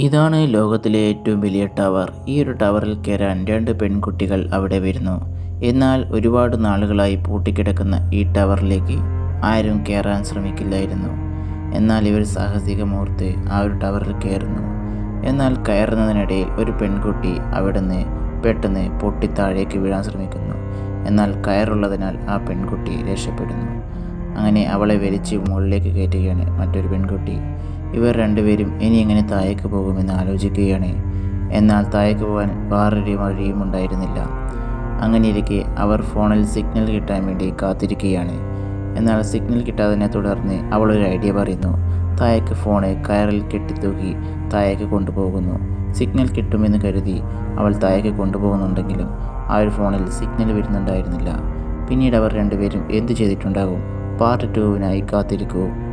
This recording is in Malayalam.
ഇതാണ് ലോകത്തിലെ ഏറ്റവും വലിയ ടവർ. ഈ ഒരു ടവറിൽ കയറാൻ രണ്ട് പെൺകുട്ടികൾ അവിടെ വരുന്നു. എന്നാൽ ഒരുപാട് നാളുകളായി പൂട്ടിക്കിടക്കുന്ന ഈ ടവറിലേക്ക് ആരും കയറാൻ ശ്രമിക്കില്ലായിരുന്നു. എന്നാൽ ഇവർ സാഹസികമോർത്ത് ആ ഒരു ടവറിൽ കയറുന്നു. എന്നാൽ കയറുന്നതിനിടയിൽ ഒരു പെൺകുട്ടി അവിടുന്ന് പെട്ടെന്ന് പൊട്ടി താഴേക്ക് വീഴാൻ ശ്രമിക്കുന്നു. എന്നാൽ കയറുള്ളതിനാൽ ആ പെൺകുട്ടി രക്ഷപ്പെടുന്നു. അങ്ങനെ അവളെ വലിച്ച് മുകളിലേക്ക് കയറ്റുകയാണ് മറ്റൊരു പെൺകുട്ടി. ഇവർ രണ്ടുപേരും ഇനി എങ്ങനെ താഴേക്ക് പോകുമെന്ന് ആലോചിക്കുകയാണ്. എന്നാൽ താഴേക്ക് പോകാൻ വേറൊരു വഴിയും ഉണ്ടായിരുന്നില്ല. അങ്ങനെയിരിക്കെ അവർ ഫോണിൽ സിഗ്നൽ കിട്ടാൻ വേണ്ടി കാത്തിരിക്കുകയാണ്. എന്നാൽ സിഗ്നൽ കിട്ടാതിനെ തുടർന്ന് അവൾ ഒരു ഐഡിയ പറയുന്നു. താഴേക്ക് ഫോണ് കയറിൽ കെട്ടിത്തൂക്കി താഴേക്ക് കൊണ്ടുപോകുന്നു. സിഗ്നൽ കിട്ടുമെന്ന് കരുതി അവൾ താഴേക്ക് കൊണ്ടുപോകുന്നുണ്ടെങ്കിലും ആ ഒരു ഫോണിൽ സിഗ്നൽ വരുന്നുണ്ടായിരുന്നില്ല. പിന്നീട് അവർ രണ്ടുപേരും എന്ത് ചെയ്തിട്ടുണ്ടാകും? പാർട്ട് 2വിനായി കാത്തിരിക്കൂ.